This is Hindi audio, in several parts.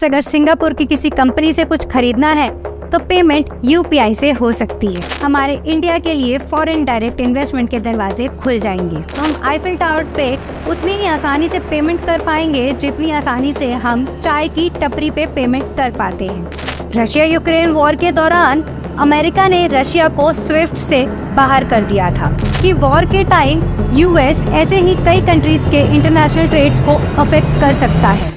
लास्ट अगर सिंगापुर की किसी कंपनी से कुछ खरीदना है तो पेमेंट यूपीआई से हो सकती है। हमारे इंडिया के लिए फॉरेन डायरेक्ट इन्वेस्टमेंट के दरवाजे खुल जाएंगे। हम आईफिल टावर पे उतनी ही आसानी से पेमेंट कर पाएंगे जितनी आसानी से हम चाय की टपरी पे पेमेंट कर पाते हैं। रशिया यूक्रेन वॉर के दौरान अमेरिका ने रशिया को स्विफ्ट से बाहर कर दिया था कि वॉर के टाइम यूएस ऐसे ही कई कंट्रीज के इंटरनेशनल ट्रेड्स को अफेक्ट कर सकता है।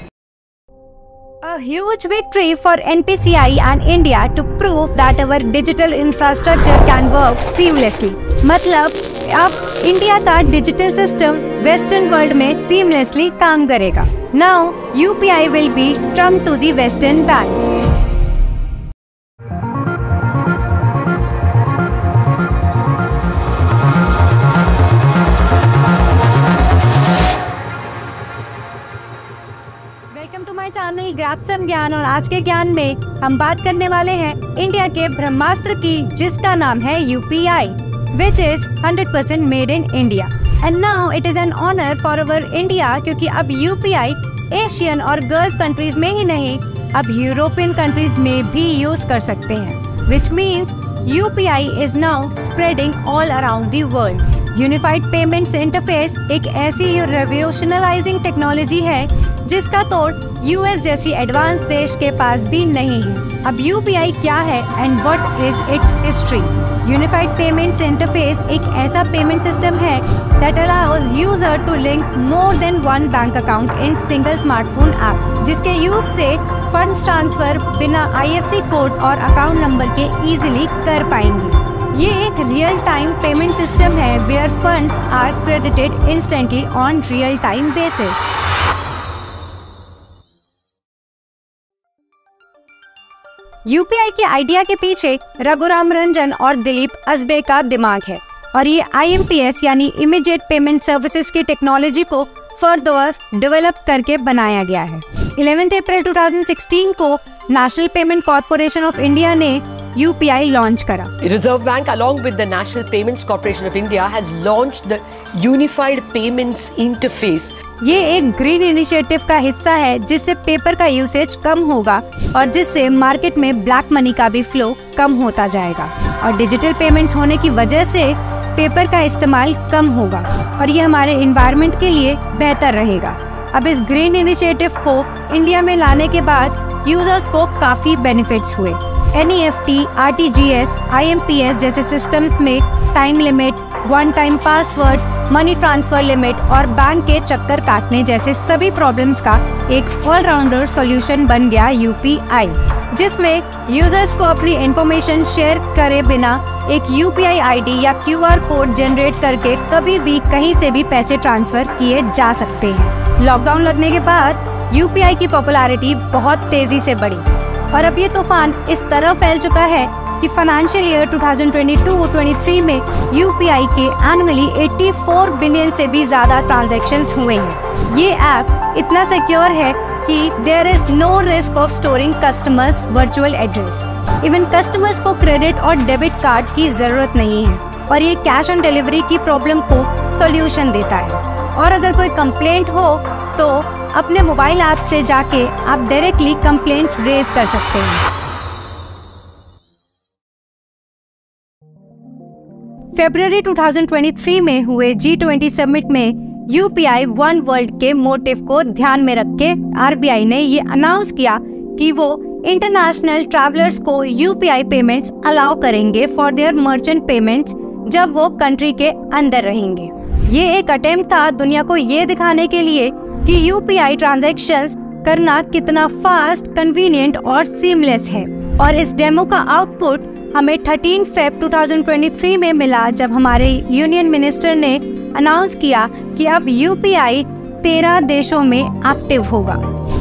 A huge victory for NPCI and India to prove that our digital infrastructure can work seamlessly। मतलब अब इंडिया का डिजिटल सिस्टम वेस्टर्न वर्ल्ड में सीमलेसली काम करेगा। Now UPI will be trump to the western banks। Welcome to my channel grab some gyan. और आज के ज्ञान में हम बात करने वाले हैं इंडिया के ब्रह्मास्त्र की, जिसका नाम है UPI, which is 100% made in India. And now it is an honour for our India, क्योंकि अब यूपीआई एशियन और गल्फ कंट्रीज में ही नहीं, अब यूरोपियन कंट्रीज में भी यूज कर सकते हैं, which means UPI is now spreading all around the world. Unified payments interface एक ऐसी रेवोल्यूशनलाइजिंग टेक्नोलॉजी है जिसका तोड़ यूएस जैसी एडवांस देश के पास भी नहीं है। अब यूपीआई क्या है and what is its history? Unified payments interface एक ऐसा पेमेंट सिस्टम है that allows user to link more than one bank account in single smartphone app, जिसके यूज से फंड्स ट्रांसफर बिना आईएफएससी कोड और अकाउंट नंबर के इजीली कर पाएंगे। ये एक रियल टाइम पेमेंट सिस्टम है where funds are credited instantly on real time basis. UPI के आइडिया के पीछे रघुराम रंजन और दिलीप अस्बे का दिमाग है, और ये आईएमपीएस यानी इमीडिएट पेमेंट सर्विसेज की टेक्नोलॉजी को फर्दर डेवलप करके बनाया गया है। 11 अप्रैल 2016 को national payment corporation of India ने UPI लॉन्च करा। Reserve Bank along with the National Payments Corporation of India has launched the Unified Payments Interface। ये एक ग्रीन इनिशिएटिव का हिस्सा है जिससे पेपर का यूसेज कम होगा और जिससे मार्केट में ब्लैक मनी का भी फ्लो कम होता जाएगा, और डिजिटल पेमेंट्स होने की वजह से पेपर का इस्तेमाल कम होगा और ये हमारे एनवायरनमेंट के लिए बेहतर रहेगा। अब इस ग्रीन इनिशिएटिव को इंडिया में लाने के बाद यूजर्स को काफी बेनिफिट्स हुए। NEFT, RTGS, IMPS जैसे सिस्टम्स में time limit, one time password, money transfer limit और बैंक के चक्कर काटने जैसे सभी प्रॉब्लम्स का एक ऑलराउंडर सॉल्यूशन बन गया यूपीआई, जिसमें यूजर्स को अपनी इंफॉर्मेशन शेयर करे बिना एक यूपीआई आईडी या क्यूआर कोड जनरेट करके कभी भी कहीं से भी पैसे ट्रांसफर किए जा सकते हैं। लॉकडाउन लगने के बाद यूपीआई की पॉपुलैरिटी बहुत तेजी से बढ़ी और अब ये तूफान इस तरह फैल चुका है कि फाइनेंशियल ईयर 2022-23 में यूपीआई के एनुअली 84 बिलियन से भी ज्यादा ट्रांजैक्शंस हुए हैं। ये ऐप इतना सिक्योर है कि there is no risk of storing customers virtual address. Even customers को क्रेडिट और डेबिट कार्ड की जरूरत नहीं है और ये कैश ऑन डिलीवरी की प्रॉब्लम को सॉल्यूशन देता है। और अगर कोई कंप्लेंट हो तो अपने मोबाइल ऐप से जाके आप डायरेक्टली कंप्लेंट रेज कर सकते हैं। फरवरी 2023 में हुए G20 समिट में यूपीआई वन वर्ल्ड के मोटिव को ध्यान में रख के आरबीआई ने ये अनाउंस किया कि वो इंटरनेशनल ट्रैवलर्स को यूपीआई पेमेंट्स अलाउ करेंगे फॉर देयर मर्चेंट पेमेंट्स जब वो कंट्री के अंदर रहेंगे। ये एक अटेम्प्ट था दुनिया को ये दिखाने के लिए कि यूपीआई ट्रांजैक्शंस करना कितना फास्ट, कन्वीनियंट और सीमलेस है। और इस डेमो का आउटपुट हमें 13 फेब 2023 में मिला जब हमारे यूनियन मिनिस्टर ने अनाउंस किया कि अब यूपीआई 13 देशों में एक्टिव होगा।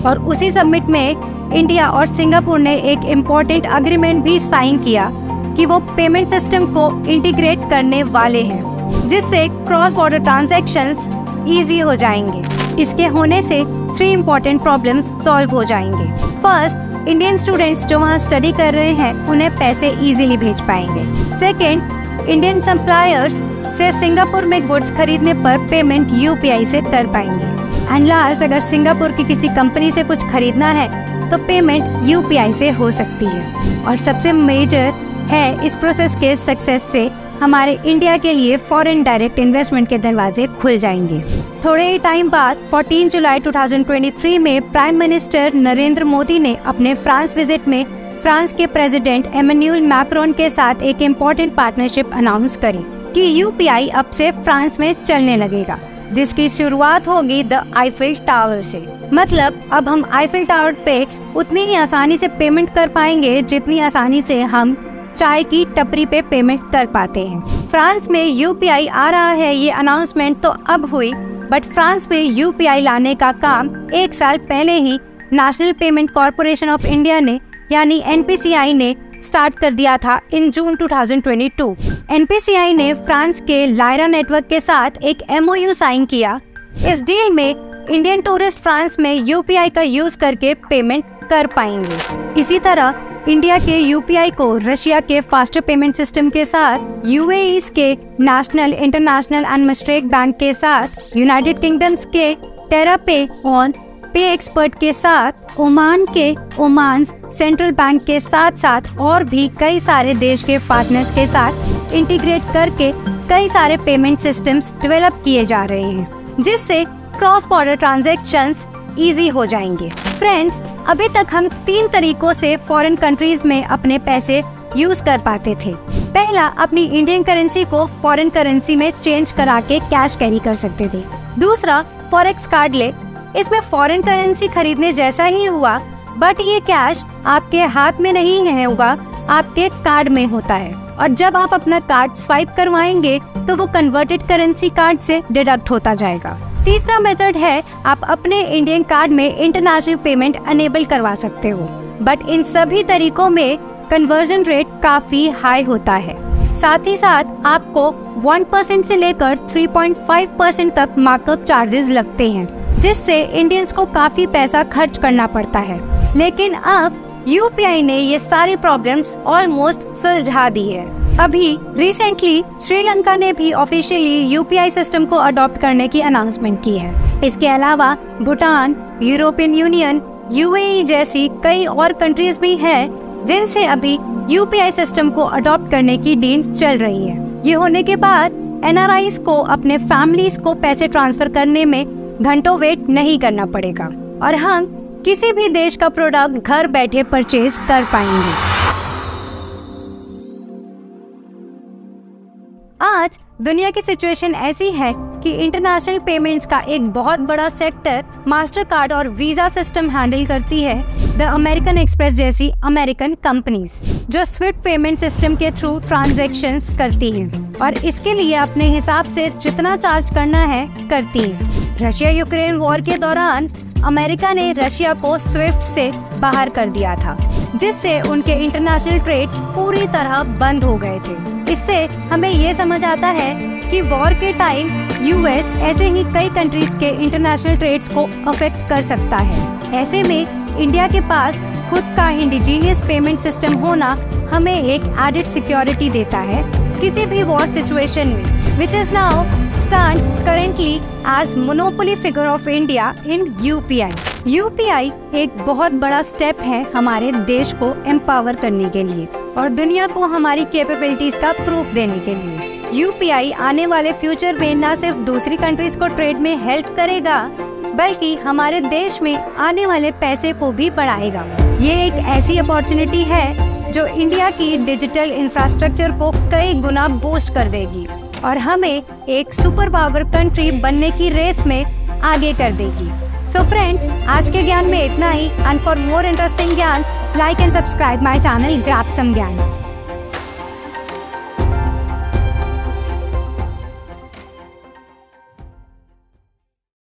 और उसी समिट में इंडिया और सिंगापुर ने एक इम्पोर्टेंट एग्रीमेंट भी साइन किया कि वो पेमेंट सिस्टम को इंटीग्रेट करने वाले हैं, जिससे क्रॉस बॉर्डर ट्रांजैक्शंस इजी हो जाएंगे। इसके होने से 3 इम्पोर्टेंट प्रॉब्लम्स सॉल्व हो जाएंगे। फर्स्ट, इंडियन स्टूडेंट्स जो वहाँ स्टडी कर रहे हैं उन्हें पैसे इजीली भेज पाएंगे। सेकंड, इंडियन सप्लायर्स से सिंगापुर में गुड्स खरीदने पर पेमेंट यूपीआई से कर पाएंगे। एंड लास्ट, अगर सिंगापुर की किसी कंपनी से कुछ खरीदना है तो पेमेंट यूपीआई से हो सकती है। और सबसे मेजर है इस प्रोसेस के सक्सेस से हमारे इंडिया के लिए फॉरेन डायरेक्ट इन्वेस्टमेंट के दरवाजे खुल जाएंगे। थोड़े ही टाइम बाद 14 जुलाई 2023 में प्राइम मिनिस्टर नरेंद्र मोदी ने अपने फ्रांस विजिट में फ्रांस के प्रेसिडेंट एमेन्युअल मैक्रोन के साथ एक इम्पोर्टेंट पार्टनरशिप अनाउंस करी कि यूपीआई अब से फ्रांस में चलने लगेगा, जिसकी शुरुआत होगी द आईफिल टावर से। मतलब अब हम आईफिल टावर पे उतनी ही आसानी से पेमेंट कर पाएंगे जितनी आसानी से हम चाय की टपरी पे पेमेंट कर पाते हैं। फ्रांस में यूपीआई आ रहा है, ये अनाउंसमेंट तो अब हुई, बट फ्रांस में यूपीआई लाने का काम 1 साल पहले ही national payment corporation of India ने यानी एनपीसीआई ने स्टार्ट कर दिया था इन जून 2022। एनपीसीआई ने फ्रांस के लायरा नेटवर्क के साथ एक एमओयू साइन किया। इस डील में इंडियन टूरिस्ट फ्रांस में यूपीआई का यूज करके पेमेंट कर पाएंगे। इसी तरह इंडिया के यूपीआई को रशिया के फास्टर पेमेंट सिस्टम के साथ, यूएई के नेशनल इंटरनेशनल एंड मस्ट्रेक बैंक के साथ, यूनाइटेड किंगडम्स के टेरापे और पे एक्सपर्ट के साथ, ओमान के ओमान सेंट्रल बैंक के साथ साथ और भी कई सारे देश के पार्टनर्स के साथ इंटीग्रेट करके कई सारे पेमेंट सिस्टम्स डेवलप किए जा रहे हैं, जिससे क्रॉस बॉर्डर ट्रांजैक्शंस इजी हो जाएंगे। फ्रेंड्स, अभी तक हम 3 तरीकों से फॉरेन कंट्रीज में अपने पैसे यूज कर पाते थे। पहला, अपनी इंडियन करेंसी को फॉरेन करेंसी में चेंज करा के कैश कैरी कर सकते थे। दूसरा, फॉरेक्स कार्ड ले, इसमें फॉरेन करेंसी खरीदने जैसा ही हुआ, बट ये कैश आपके हाथ में नहीं है होगा, आपके कार्ड में होता है, और जब आप अपना कार्ड स्वाइप करवाएंगे तो वो कन्वर्टेड करेंसी कार्ड से डिडक्ट होता जाएगा। तीसरा मेथड है, आप अपने इंडियन कार्ड में इंटरनेशनल पेमेंट अनेबल करवा सकते हो, बट इन सभी तरीकों में कन्वर्जन रेट काफी हाई होता है। साथ ही साथ आपको 1% से लेकर 3.5% तक मार्कअप चार्जेस लगते हैं, जिससे इंडियंस को काफी पैसा खर्च करना पड़ता है। लेकिन अब यूपीआई ने ये सारी प्रॉब्लम्स ऑलमोस्ट सुलझा दी है। अभी रिसेंटली श्रीलंका ने भी ऑफिशियली यूपीआई सिस्टम को अडॉप्ट करने की अनाउंसमेंट की है। इसके अलावा भूटान, यूरोपियन यूनियन, यूएई जैसी कई और कंट्रीज भी हैं जिनसे अभी यूपीआई सिस्टम को अडॉप्ट करने की डील चल रही है। ये होने के बाद एनआरआईज को अपने फैमिलीज को पैसे ट्रांसफर करने में घंटों वेट नहीं करना पड़ेगा और हम किसी भी देश का प्रोडक्ट घर बैठे परचेज कर पाएंगे। आज दुनिया की सिचुएशन ऐसी है कि इंटरनेशनल पेमेंट्स का एक बहुत बड़ा सेक्टर मास्टर कार्ड और वीजा सिस्टम हैंडल करती है द अमेरिकन एक्सप्रेस जैसी अमेरिकन कंपनीज, जो स्विफ्ट पेमेंट सिस्टम के थ्रू ट्रांजैक्शंस करती हैं और इसके लिए अपने हिसाब से जितना चार्ज करना है करती हैं। रशिया यूक्रेन वॉर के दौरान अमेरिका ने रशिया को स्विफ्ट से बाहर कर दिया था, जिससे उनके इंटरनेशनल ट्रेड्स पूरी तरह बंद हो गए थे। इससे हमें ये समझ आता है कि वॉर के टाइम यूएस ऐसे ही कई कंट्रीज के इंटरनेशनल ट्रेड्स को अफेक्ट कर सकता है। ऐसे में इंडिया के पास खुद का इंडिजीनियस पेमेंट सिस्टम होना हमें एक एडेड सिक्योरिटी देता है किसी भी वॉर सिचुएशन में, which is now stand currently as monopoly figure of India in UPI. UPI एक बहुत बड़ा स्टेप है हमारे देश को एम्पावर करने के लिए और दुनिया को हमारी कैपेबिलिटीज का प्रूफ देने के लिए। UPI आने वाले फ्यूचर में न सिर्फ दूसरी कंट्रीज को ट्रेड में हेल्प करेगा, बल्कि हमारे देश में आने वाले पैसे को भी बढ़ाएगा। ये एक ऐसी अपॉर्चुनिटी है जो इंडिया की डिजिटल इंफ्रास्ट्रक्चर को कई गुना बूस्ट कर देगी और हमें एक सुपर पावर कंट्री बनने की रेस में आगे कर देगी। सो फ्रेंड्स, आज के ज्ञान में इतना ही। And for more interesting gyan, like and subscribe my channel grab some ज्ञान।